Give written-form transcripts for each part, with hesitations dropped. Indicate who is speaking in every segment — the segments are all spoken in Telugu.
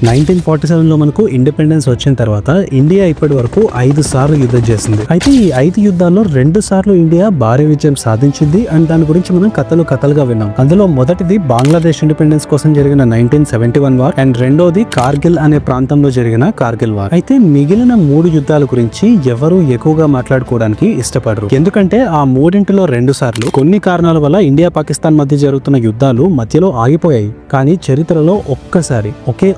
Speaker 1: 1947 లో మనకు ఇండిపెండెన్స్ వచ్చిన తర్వాత ఇండియా ఇప్పటి వరకు 5 సార్లు యుద్ధం చేసింది. అయితే ఈ 5 యుద్ధాల్లో 2 సార్లు ఇండియా భారీ విజయం సాధించింది అండ్ దాని గురించి మనం కథలుగా విన్నాం. అందులో మొదటిది బంగ్లాదేశ్ ఇండిపెండెన్స్ కోసం జరిగిన 1971 వార్ అండ్ రెండోది కార్గిల్ అనే ప్రాంతంలో జరిగిన కార్గిల్ వార్. అయితే మిగిలిన 3 యుద్ధాల గురించి ఎవరు ఎక్కువగా మాట్లాడుకోవడానికి ఇష్టపడరు. ఎందుకంటే ఆ మూడింటిలో 2 సార్లు కొన్ని కారణాల వల్ల ఇండియా పాకిస్తాన్ మధ్య జరుగుతున్న యుద్ధాలు మధ్యలో ఆగిపోయాయి. కానీ చరిత్రలో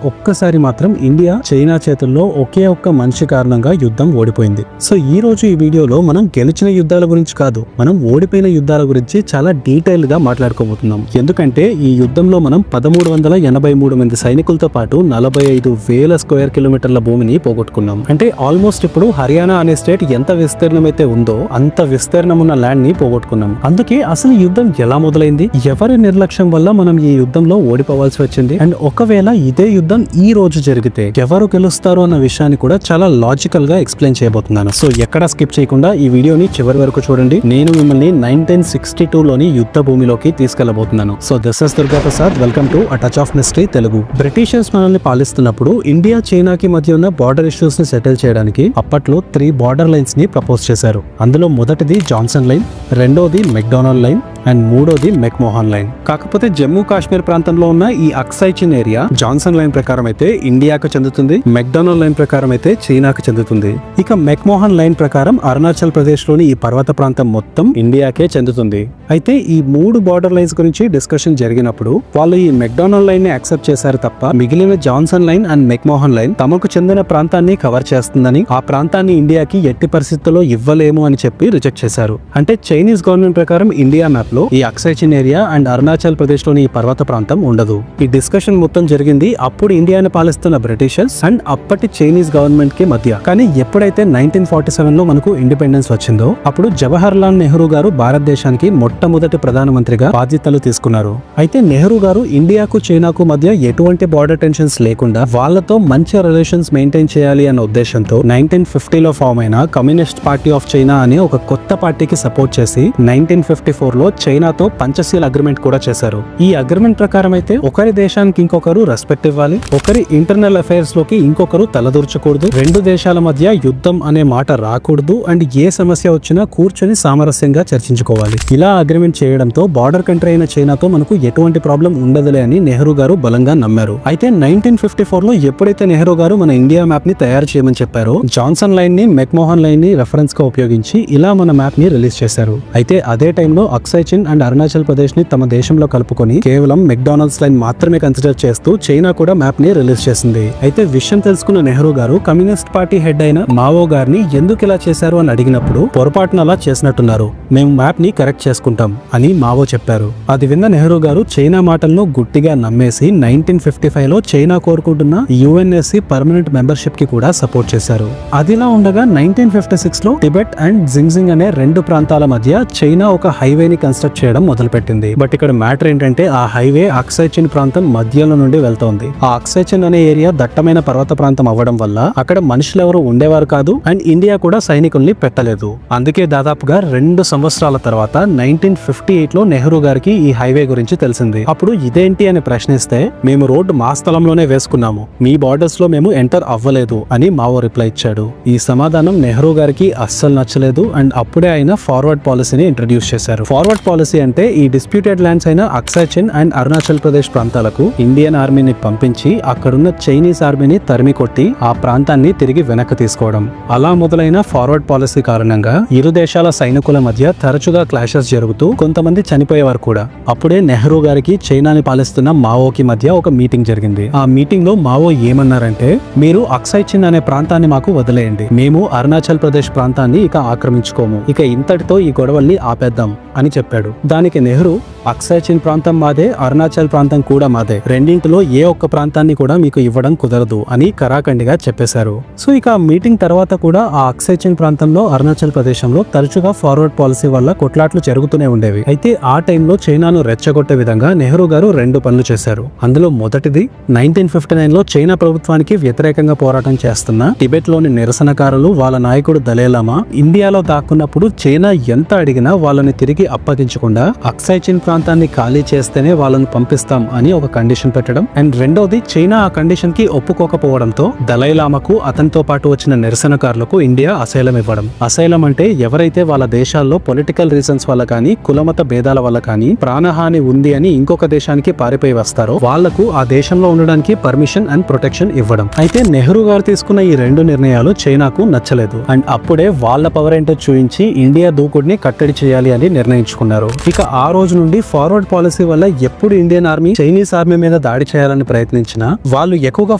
Speaker 1: ఒక్కసారి మాత్రం ఇండియా చైనా చేతుల్లో ఒకే ఒక్క మనిషి కారణంగా యుద్ధం ఓడిపోయింది. సో ఈ రోజు ఈ వీడియోలో మనం గెలిచిన యుద్ధాల గురించి కాదు, మనం ఓడిపోయిన యుద్ధాల గురించి చాలా డీటెయిల్ గా మాట్లాడుకోబోతున్నాం. ఎందుకంటే ఈ యుద్ధంలో మనం 1383 మంది సైనికులతో పాటు 45,000 స్క్వేర్ కిలోమీటర్ల భూమిని పోగొట్టుకున్నాం. అంటే ఆల్మోస్ట్ ఇప్పుడు హర్యానా అనే స్టేట్ ఎంత విస్తీర్ణం అయితే ఉందో అంత విస్తీర్ణం ఉన్న ల్యాండ్ ని పోగొట్టుకున్నాం. అందుకే అసలు యుద్ధం ఎలా మొదలైంది, ఎవరి నిర్లక్ష్యం వల్ల మనం ఈ యుద్ధంలో ఓడిపోవాల్సి వచ్చింది అండ్ ఒకవేళ ఇదే యుద్ధం ఈ రోజు జరిగితే ఎవరు గెలుస్తారు అన్న విషయాన్ని కూడా చాలా లాజికల్ గా ఎక్స్ప్లెయిన్ చేయబోతున్నాను. సో ఎక్కడ స్కిప్ చేయకుండా ఈ వీడియోని చివరి వరకు చూడండి. నేను మిమ్మల్ని 1962 లోని యుద్ధ భూమిలోకి తీసుకెళ్లబోతున్నాను. So this is Durga Prasad, welcome to a touch of mystery Telugu. Britishers మనల్ని పాలిస్తున్నప్పుడు ఇండియా చైనాకి మధ్య ఉన్న బార్డర్ ఇష్యూస్ ని సెటిల్ చేయడానికి అప్పట్లో 3 బార్డర్ లైన్స్ ని ప్రపోజ్ చేశారు. అందులో మొదటిది జాన్సన్ లైన్, రెండోది మెక్డొనాల్డ్ లైన్ అండ్ మూడోది మెక్మోహన్ లైన్. కాకపోతే జమ్మూ కాశ్మీర్ ప్రాంతంలో ఉన్న ఈ అక్సై చిన్ ఏరియా జాన్సన్ లైన్ ప్రకారం అయితే ఇండియాకు చెందుతుంది, మెక్డొనాల్డ్ లైన్ ప్రకారం అయితే చైనాకు చెందుతుంది. ఇక మెక్మోహన్ లైన్ ప్రకారం అరుణాచల్ ప్రదేశ్ లోని ఈ పర్వత ప్రాంతం మొత్తం ఇండియాకే చెందుతుంది. అయితే ఈ 3 బార్డర్ లైన్స్ గురించి డిస్కషన్ జరిగినప్పుడు వాళ్ళు ఈ మెక్డొనాల్డ్ లైన్ ని యాక్సెప్ట్ చేశారు తప్ప మిగిలిన Johnson line and McMahon line తమకు చెందిన ప్రాంతాన్ని కవర్ చేస్తుందని, ఆ ప్రాంతాన్ని ఇండియాకి ఎట్టి పరిస్థితుల్లో ఇవ్వలేము అని చెప్పి రిజెక్ట్ చేశారు. అంటే చైనీస్ గవర్నమెంట్ ప్రకారం ఇండియా మ్యాప్ లో ఈ అక్సై చిన్ ఏరియా అండ్ అరుణాచల్ ప్రదేశ్ లోని ఈ పర్వత ప్రాంతం ఉండదు. ఈ డిస్కషన్ మొత్తం జరిగింది అప్పుడు ఇండియాని పాలిస్తున్న బ్రిటిషర్స్ అండ్ అప్పటి చైనీస్ గవర్నమెంట్ కి మధ్య. కానీ ఎప్పుడైతే 1947 లో మనకు ఇండిపెండెన్స్ వచ్చిందో అప్పుడు జవహర్ లాల్ నెహ్రూ గారు భారతదేశానికి మొట్టమొదటి ప్రధానమంత్రిగా బాధ్యతలు తీసుకున్నారు. అయితే నెహ్రూ గారు ఇండియాకు చైనాకు మధ్య ఎటువంటి బార్డర్ టెన్షన్స్ లేకుండా వాళ్ళతో మంచి రిలేషన్స్ మెయింటైన్ చేయాలి అన్న ఉద్దేశంతో 1950 లో ఫామ్ అయిన కమ్యూనిస్ట్ పార్టీ ఆఫ్ చైనా అనే ఒక కొత్త పార్టీకి సపోర్ట్ చేసి 1954 లో చైనాతో పంచశీల్ అగ్రిమెంట్ కూడా చేశారు. ఈ అగ్రిమెంట్ ప్రకారం అయితే ఒకరి దేశానికి ఇంకొకరు రెస్పెక్ట్ ఇవ్వాలి, ఒకరి ఇంటర్నల్ అఫైర్స్ లోకి ఇంకొకరు తలదూర్చకూడదు, 2 దేశాల మధ్య యుద్ధం అనే మాట రాకూడదు అండ్ ఏ సమస్య వచ్చినా కూర్చొని సామరస్యంగా చర్చించుకోవాలి. ఇలా అగ్రిమెంట్ చేయడంతో బార్డర్ కంట్రీ అయిన చైనాతో మనకు ఎటువంటి ప్రాబ్లం ఉండదులే అని నెహ్రూ గారు బలంగా నమ్మారు. అయితే 1954 లో ఎప్పుడైతే నెహ్రూ గారు మన ఇండియా మ్యాప్ ని తయారు చేయమని చెప్పారో జాన్సన్ లైన్ ని మెక్మోహన్ లైన్ ని రెఫరెన్స్ గా ఉపయోగించి ఇలా మన మ్యాప్ ని రిలీజ్ చేశారు. అయితే అదే టైంలో అక్సై చిన్ అండ్ అరుణాచల్ ప్రదేశ్ ని తమ దేశంలో కలుపుకొని కేవలం మెక్డొనాల్డ్స్ లైన్ మాత్రమే కన్సిడర్ చేస్తూ చైనా కూడా మ్యాప్ ని రిలీజ్ చేసింది. అయితే విషయం తెలుసుకున్న నెహ్రూ గారు కమ్యూనిస్ట్ పార్టీ హెడ్ అయిన మావో గారిని ఎందుకు ఇలా చేశారు అని అడిగినప్పుడు పొరపాటున అలా చేసినట్టున్నారు, మేము మ్యాప్ ని కరెక్ట్ చేసుకుంటాం అని మావో చెప్పారు. అది విన్న నెహ్రూ గారు చైనా మాటలను గుట్టిగా నమ్మేసి 1955 లో చైనా కోరుకుంటున్న యుఎన్ఎస్సి పర్మనెంట్ మెంబర్షిప్ కి కూడా సపోర్ట్ చేశారు. అదిలా ఉండగా 1956 లో టిబెట్ అండ్ జింగ్జింగ్ అనే 2 ప్రాంతాల మధ్య చైనా ఒక హైవేని కన్స్ట్రక్ట్ చేయడం మొదలుపెట్టింది. బట్ ఇక్కడ మ్యాటర్ ఏంటంటే ఆ హైవే అక్సై చిన్ ప్రాంతం మధ్యలో నుండి వెళ్తోంది. ఆ అక్సై చిన్ అనే ఏరియా దట్టమైన పర్వత ప్రాంతం అవ్వడం వల్ల అక్కడ మనుషులు ఎవరు ఉండేవారు కాదు అండ్ ఇండియా కూడా సైనికుల్ని పెట్టలేదు. అందుకే దాదాపుగా 2 సంవత్సరాల తర్వాత 1958 లో నెహ్రూ గారికి ఈ హైవే గురించి తెలిసింది. అప్పుడు ఇదేంటి అని ప్రశ్నిస్తే మేము రోడ్డు మా స్థలంలోనే వేసుకున్నాము, మీ బార్డర్స్ లో మేము ఎంటర్ అవ్వలేదు అని మావో రిప్లై ఇచ్చాడు. ఈ సమాధానం నెహ్రూ గారికి అస్సలు నచ్చలేదు అండ్ అప్పుడే ఆయన ఫార్వర్డ్ పాలసీని ఇంట్రడ్యూస్ చేశారు. ఫార్వర్డ్ పాలసీ అంటే ఈ డిస్ప్యూటెడ్ ల్యాండ్స్ అయిన అక్సై చిన్ అండ్ అరుణాచల్ ప్రదేశ్ ప్రాంతాలకు ఇండియన్ ఆర్మీని పంపించి అక్కడున్న చైనీస్ ఆర్మీని తరిమి కొట్టి ఆ ప్రాంతాన్ని తిరిగి వెనక్కి తీసుకోవడం. అలా మొదలైన ఫార్వర్డ్ పాలసీ కారణంగా ఇరు దేశాల సైనికుల మధ్య తరచుగా క్లాషెస్ జరుగుతూ కొంతమంది చనిపోయేవారు కూడా. అప్పుడే నెహ్రూ గారికి చైనాని పాలిస్తున్న మావోకి మధ్య ఒక మీటింగ్ జరిగింది. ఆ మీటింగ్ లో మావో ఏమన్నారంటే, మీరు అక్సై చిన్ అనే ప్రాంతాన్ని మాకు వదిలేయండి, మేము అరుణాచల్ ప్రదేశ్ ప్రాంతాన్ని ఇక ఆక్రమించుకోము, ఇక ఇంతటితో ఈ గొడవల్ని ఆపేద్దాం అని చెప్పాడు. దానికి నెహ్రూ అక్సై చిన్ ప్రాంతం మాదే, అరుణాచల్ ప్రాంతం కూడా మాదే, రెండింటిలో ఏ ఒక్క ప్రాంతాన్ని కూడా మీకు ఇవ్వడం కుదరదు అని కరాఖండిగా చెప్పేశారు. సో ఇక మీటింగ్ తర్వాత కూడా ఆ అక్సై చిన్ ప్రాంతంలో అరుణాచల్ ప్రదేశంలో తరచుగా ఫార్వర్డ్ పాలసీ వల్ల కొట్లాట్లు జరుగుతూనే ఉండేవి. అయితే ఆ టైంలో చైనాను రెచ్చగొట్టే విధంగా నెహ్రూ గారు 2 పనులు చేశారు. అందులో మొదటిది 1959 లో చైనా ప్రభుత్వానికి వ్యతిరేకంగా పోరాటం చేస్తున్న టిబెట్ లోని నిరసనకారులు వాళ్ళ నాయకుడు దలైలామా ఇండియాలో దాక్కున్నప్పుడు చైనా ఎంత అడిగినా వాళ్ళని తిరిగి అప్పగించకుండా అక్సై చిన్ ప్రాంతాన్ని ఖాళీ చేస్తేనే వాళ్ళను పంపిస్తాం అని ఒక కండిషన్ పెట్టడం. అండ్ రెండోది చైనా చైనా ఆ కండిషన్ కి ఒప్పుకోకపోవడంతో దలైలామాకు అతనితో పాటు వచ్చిన నిరసనకారులకు ఇండియా అసైలం ఇవ్వడం. అసైలం అంటే ఎవరైతే వాళ్ళ దేశాల్లో పొలిటికల్ రీజన్స్ వల్ల కానీ కులమత భేదాల వల్ల కానీ ప్రాణహాని ఉంది అని ఇంకొక దేశానికి పారిపోయి వస్తారో వాళ్లకు ఆ దేశంలో ఉండడానికి పర్మిషన్ అండ్ ప్రొటెక్షన్ ఇవ్వడం. అయితే నెహ్రూ గారు తీసుకున్న ఈ రెండు నిర్ణయాలు చైనాకు నచ్చలేదు అండ్ అప్పుడే వాళ్ళ పవర్ ఏంటో చూపించి ఇండియా దూకుడిని కట్టడి చేయాలి అని నిర్ణయించుకున్నారు. ఇక ఆ రోజు నుండి ఫార్వర్డ్ పాలసీ వల్ల ఎప్పుడు ఇండియన్ ఆర్మీ చైనీస్ ఆర్మీ మీద దాడి చేయాలని ప్రయత్నించినా వాళ్ళు ఎక్కువగా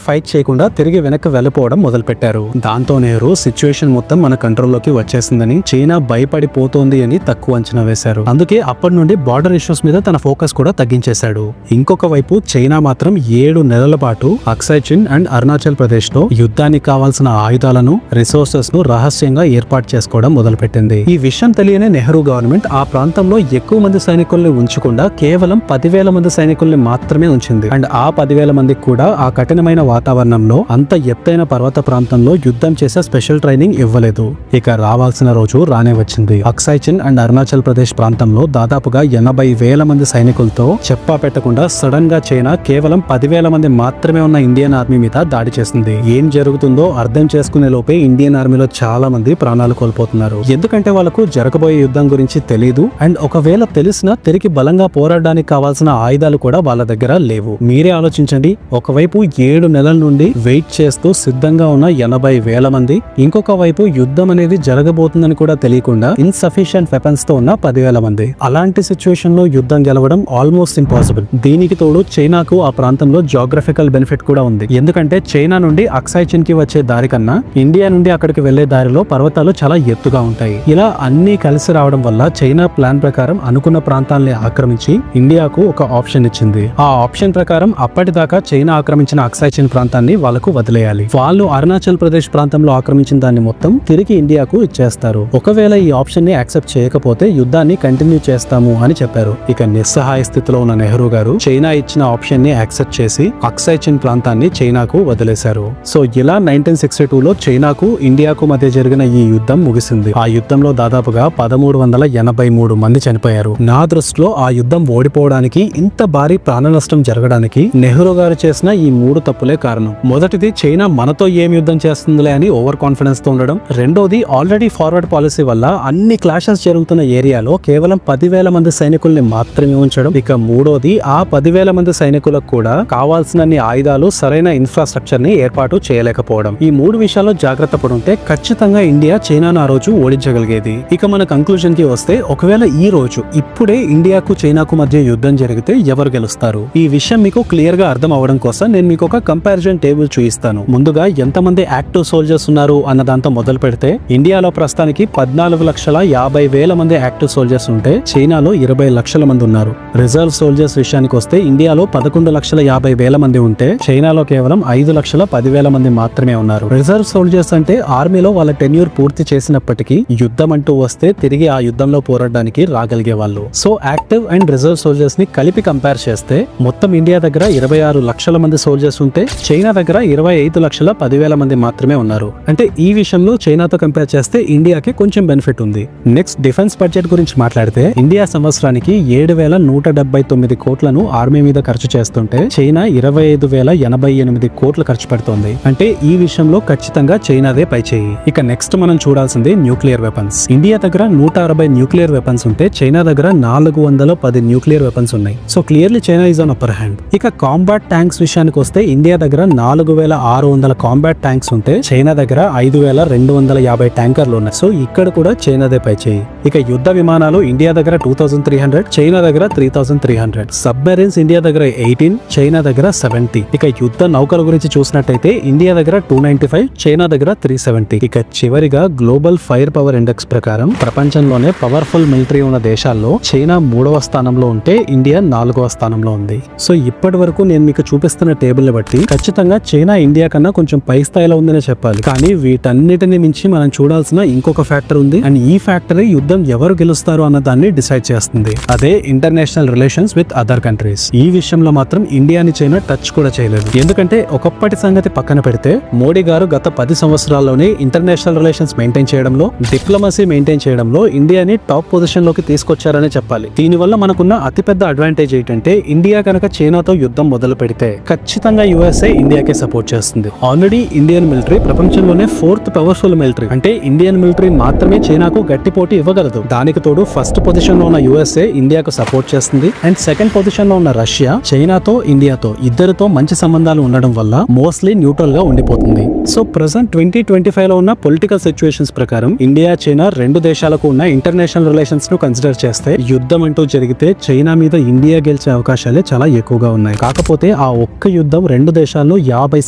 Speaker 1: ఫైట్ చేయకుండా తిరిగి వెనక్కి వెళ్లిపోవడం మొదలు పెట్టారు. దాంతో నెహ్రూ సిచ్యువేషన్ మొత్తం మన కంట్రోల్లోకి వచ్చేసిందని చైనా భయపడిపోతోంది అని తక్కువ అంచనా వేశారు. అందుకే అప్పటి నుండి బార్డర్ ఇష్యూస్ మీద తన ఫోకస్ కూడా తగ్గించేశాడు. ఇంకొక వైపు చైనా మాత్రం 7 నెలల పాటు అక్సాయ్ చిన్ అండ్ అరుణాచల్ ప్రదేశ్ లో యుద్ధానికి కావాల్సిన ఆయుధాలను రిసోర్సెస్ ను రహస్యంగా ఏర్పాటు చేసుకోవడం మొదలుపెట్టింది. ఈ విషయం తెలియని నెహ్రూ గవర్నమెంట్ ఆ ప్రాంతంలో ఎక్కువ మంది సైనికుల్ని ఉంచకుండా కేవలం 10,000 మంది సైనికుల్ని మాత్రమే ఉంచింది. అండ్ ఆ 10,000 మందికి కూడా ఆ కఠినమైన వాతావరణంలో అంత ఎత్తైన పర్వత ప్రాంతంలో యుద్ధం చేసే స్పెషల్ ట్రైనింగ్ ఇవ్వలేదు. ఇక రావాల్సిన రోజు రానే వచ్చింది. అక్సాయ్ చిన్ అండ్ అరుణాచల్ ప్రదేశ్ ప్రాంతంలో దాదాపుగా 80,000 మంది సైనికులతో చెప్పా పెట్టకుండా సడన్ గా చైనా కేవలం 10,000 మంది మాత్రమే ఉన్న ఇండియన్ ఆర్మీ మీద దాడి చేసింది. ఏం జరుగుతుందో అర్థం చేసుకునే లోపే ఇండియన్ ఆర్మీలో చాలా మంది ప్రాణాలు కోల్పోతున్నారు. ఎందుకంటే వాళ్ళకు జరగబోయే యుద్ధం గురించి తెలియదు అండ్ ఒకవేళ తెలిసినా తిరిగి బలంగా పోరాడడానికి కావాల్సిన ఆయుధాలు కూడా వాళ్ళ దగ్గర లేవు. మీరే ఆలోచించండి. ఒకవైపు 7 నెలల నుండి వెయిట్ చేస్తూ సిద్ధంగా ఉన్న 80,000 మంది, ఇంకొక వైపు యుద్ధం అనేది జరగబోతుందని కూడా తెలియకుండా ఇన్సఫిషియెంట్ వెపన్స్ తో ఉన్న 10,000 మంది. అలాంటి సిచ్యువేషన్ లో యుద్ధం గెలవడం ఆల్మోస్ట్ ఇంపాసిబుల్. దీనికి తోడు చైనాకు ఆ ప్రాంతంలో జాగ్రఫికల్ బెనిఫిట్ కూడా ఉంది. ఎందుకంటే చైనా నుండి అక్సాయ్ చిన్ కి వచ్చే దారి కన్నా ఇండియా నుండి అక్కడికి వెళ్లే దారిలో పర్వతాలు చాలా ఎత్తుగా ఉంటాయి. ఇలా అన్ని కలిసి రావడం వల్ల చైనా ప్లాన్ ప్రకారం అనుకున్న ప్రాంతాలని ఆక్రమించి ఇండియాకు ఒక ఆప్షన్ ఇచ్చింది. ఆ ఆప్షన్ ప్రకారం అప్పటిదాకా చైనా ఆక్రమించిన అక్సాయ్ చిన్ ప్రాంతాన్ని వాళ్ళకు వదిలేయాలి. వాళ్ళు అరుణాచల్ ప్రదేశ్ ప్రాంతంలో ఆక్రమించిన దాన్ని మొత్తం తిరిగి ఇండియాకు ఇచ్చేస్తారు. ఒకవేళ ఈ ఆప్షన్ ని యాక్సెప్ట్ చేయకపోతే యుద్ధాన్ని కంటిన్యూ చేస్తాము అని చెప్పారు. ఇక నిస్సహాయ స్థితిలో ఉన్న నెహ్రూ గారు చైనా ఇచ్చిన ఆప్షన్ ని యాక్సెప్ట్ చేసి అక్సాయ్ చిన్ ప్రాంతాన్ని చైనాకు వదిలేశారు. సో ఇలా 1962లో చైనాకు ఇండియాకు మధ్య జరిగిన ఈ యుద్ధం ముగిసింది. ఆ యుద్ధంలో దాదాపుగా 1383 మంది చనిపోయారు. నా దృష్టిలో ఆ యుద్ధం ఓడిపోవడానికి, ఇంత భారీ ప్రాణ నష్టం జరగడానికి నెహ్రూ గారు చేసిన ఈ 3 తప్పులే కారణం. మొదటిది చైనా మనతో ఏం యుద్ధం చేస్తుందిలే అని ఓవర్ కాన్ఫిడెన్స్ తో ఉండడం. రెండోది ఆల్రెడీ ఫార్వర్డ్ పాలసీ వల్ల అన్ని క్లాషెస్ జరుగుతున్న ఏరియాలో కేవలం 10,000 మంది సైనికుల్ని మాత్రమే ఉంచడం. ఇక మూడోది ఆ 10,000 మంది సైనికులకు కూడా కావాల్సినన్ని ఆయుధాలు, సరైన ఇన్ఫ్రాస్ట్రక్చర్ ని ఏర్పాటు చేయలేకపోవడం. ఈ 3 విషయాల్లో జాగ్రత్త పడుంటే ఖచ్చితంగా ఇండియా చైనాను ఆ రోజు ఓడించగలిగేది. ఇక మన కంక్లూజన్ కి వస్తే, ఒకవేళ ఈ రోజు ఇప్పుడే ఇండియాకు చైనాకు మధ్య యుద్ధం జరిగితే ఎవరు గెలుస్తారు? ఈ విషయం మీకు క్లియర్ గా అర్థం అవడం కోసం నేను మీకు ఒక కంపారిజన్ టేబుల్ చూపిస్తాను. ముందుగా ఎంతమంది యాక్టివ్ సోల్జర్స్ ఉన్నారు అన్న దాంతో మొదలు పెడితే ఇండియాలో ప్రస్తుతానికి 14,50,000 మంది యాక్టివ్ సోల్జర్స్ ఉంటే చైనాలో 20 లక్షల మంది ఉన్నారు. రిజర్వ్ సోల్జర్స్ విషయానికి వస్తే ఇండియాలో 11,50,000 మంది ఉంటే చైనాలో కేవలం 5,10,000 మంది మాత్రమే ఉన్నారు. రిజర్వ్ సోల్జర్స్ అంటే ఆర్మీలో వాళ్ళ టెన్యూర్ పూర్తి చేసినప్పటికీ యుద్ధం అంటూ వస్తే తిరిగి ఆ యుద్ధంలో పోరాడడానికి రాగలిగే వాళ్ళు. So active and reserve soldiers ని కలిపి కంపేర్ చేస్తే మొత్తం ఇండియా దగ్గర 26 లక్షల మంది సోల్జర్స్ ఉంటే చైనా దగ్గర 25,10,000 మంది మాత్రమే ఉన్నారు. అంటే ఈ విషయంలో చైనాతో కంపేర్ చేస్తే ఇండియాకి కొంచెం బెనిఫిట్ ఉంది. నెక్స్ట్ డిఫెన్స్ బడ్జెట్ గురించి మాట్లాడితే ఇండియా సంవత్సరానికి 7,179 కోట్లను ఆర్మీ మీద ఖర్చు చేస్తుంటే చైనా 25,088 కోట్లు ఖర్చు పెడుతోంది. అంటే ఈ విషయంలో ఖచ్చితంగా చైనాదే పై చేయి. ఇక నెక్స్ట్ మనం చూడాల్సింది న్యూక్లియర్ వెపన్స్. ఇండియా దగ్గర 160 న్యూక్లియర్ వెపన్స్ ఉంటే చైనా దగ్గర 410 న్యూక్లియర్ వెపన్స్ ఉన్నాయి. So clearly China is on upper hand. ఇక కాంబాట్ ట్యాంక్స్ విషయానికి వస్తే ఇండియా దగ్గర 4,600 కాంబాట్ ట్యాంక్స్ ఉంటే చైనా దగ్గర 5,250 ట్యాంకర్లు ఉన్నాయి. సో ఇక్కడ కూడా చైనాదే పై చేయి. ఇక యుద్ధ విమానాలు ఇండియా దగ్గర 2,300, చైనా దగ్గర 3,300. సబ్మెరీన్స్ ఇండియా దగ్గర 18, చైనా దగ్గర 70. ఇక యుద్ధ నౌకల గురించి చూసినట్టయితే ఇండియా దగ్గర 295, చైనా దగ్గర 370. ఇక చివరిగా గ్లోబల్ ఫైర్ పవర్ ఇండెక్స్ ప్రకారం ప్రపంచంలోనే పవర్ఫుల్ మిలిటరీ ఉన్న దేశాల్లో చైనా 3వ స్థానంలో ఉంటే ఇండియా 4వ స్థానంలో ఉంది. సో ఇప్పటి వరకు నేను మీకు చూపిస్తున్న టేబుల్ ని బట్టి ఖచ్చితంగా చైనా ఇండియా కన్నా కొంచెం పై స్థాయిలో ఉందనే చెప్పాలి. కానీ వీటన్నిటిని మించి మనం చూడాల్సిన ఇంకొక ఫ్యాక్టర్ ఉంది. అండ్ ఈ ఫ్యాక్టరీ యుద్ధం ఎవరు గెలుస్తారు అన్న దాన్ని డిసైడ్ చేస్తుంది. అదే international relations with other countries. ఈ విషయంలో మాత్రం ఇండియాని చైనా టచ్ కూడా చేయలేదు. ఎందుకంటే ఒకప్పటి సంగతి పక్కన పెడితే మోడీ గారు గత 10 సంవత్సరాల్లోనే ఇంటర్నేషనల్ రిలేషన్స్ మెయింటైన్ చేయడంలో, డిప్లొమసీ మెయింటైన్ చేయడంలో ఇండియాని టాప్ పొజిషన్ లోకి తీసుకొచ్చారనే చెప్పాలి. దీనివల్ల మనకున్న అతిపెద్ద అడ్వాంటేజ్ ఏంటంటే ఇండియా కనుక చైనాతో యుద్ధం మొదలు పెడితే ఖచ్చితంగా యుఎస్ఏ ఇండియాకే సపోర్ట్ చేస్తుంది. ఆల్రెడీ ఇండియన్ మిలిటరీ ప్రపంచంలోనే 4th పవర్ఫుల్ మిలిటరీ. అంటే ఇండియన్ మిలిటరీ మాత్రమే చైనాకు గట్టి పోటీ ఇవ్వగలదు. దానికి తోడు ఫస్ట్ పొజిషన్ లో ఉన్న యుఎస్ఏ ఇండియాకు సపోర్ట్ చేస్తుంది. అండ్ సెకండ్ పొజిషన్ లో ఉన్న రష్యా చైనాతో ఇండియాతో ఇద్దరితో మంచి సంబంధాలు ఉండడం వల్ల మోస్ట్లీ న్యూట్రల్ గా ఉండిపోతుంది. సో ప్రెసెంట్ 2025 లో ఉన్న పొలిటికల్ సిచ్యువేషన్స్ ప్రకారం ఇండియా చైనా రెండు దేశాలకు ఉన్న ఇంటర్నేషనల్ రిలేషన్స్ ను కన్సిడర్ చేస్తే యుద్ధం అంటూ జరిగితే చైనా మీద ఇండియా గెలిచే అవకాశాలే చాలా ఎక్కువగా ఉన్నాయి. కాకపోతే ఆ ఒక్క యుద్ధం రెండు దేశాలను 50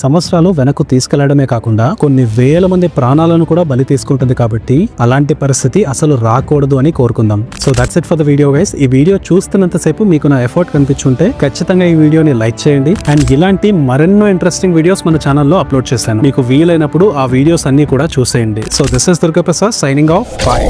Speaker 1: సంవత్సరాలు వెనక్కు తీసుకెళ్లడమే కాకుండా కొన్ని వేల మంది ప్రాణాలను కూడా బలి తీసుకుంటుంది. కాబట్టి అలాంటి పరిస్థితి అసలు రాకూడదు అని కోరుకుందాం. So that's it for the video guys. ఈ వీడియో చూస్తున్నంతసేపు మీకు నా ఎఫర్ట్ కనిపించుంటే ఖచ్చితంగా ఈ వీడియోని లైక్ చేయండి. అండ్ ఇలాంటి మరెన్నో ఇంట్రెస్టింగ్ వీడియోస్ మన ఛానల్లో అప్లోడ్ చేశాను. మీకు వీలైనప్పుడు ఆ వీడియోస్ అన్ని కూడా చూసేయండి. So this is Durga Prasad signing off. By.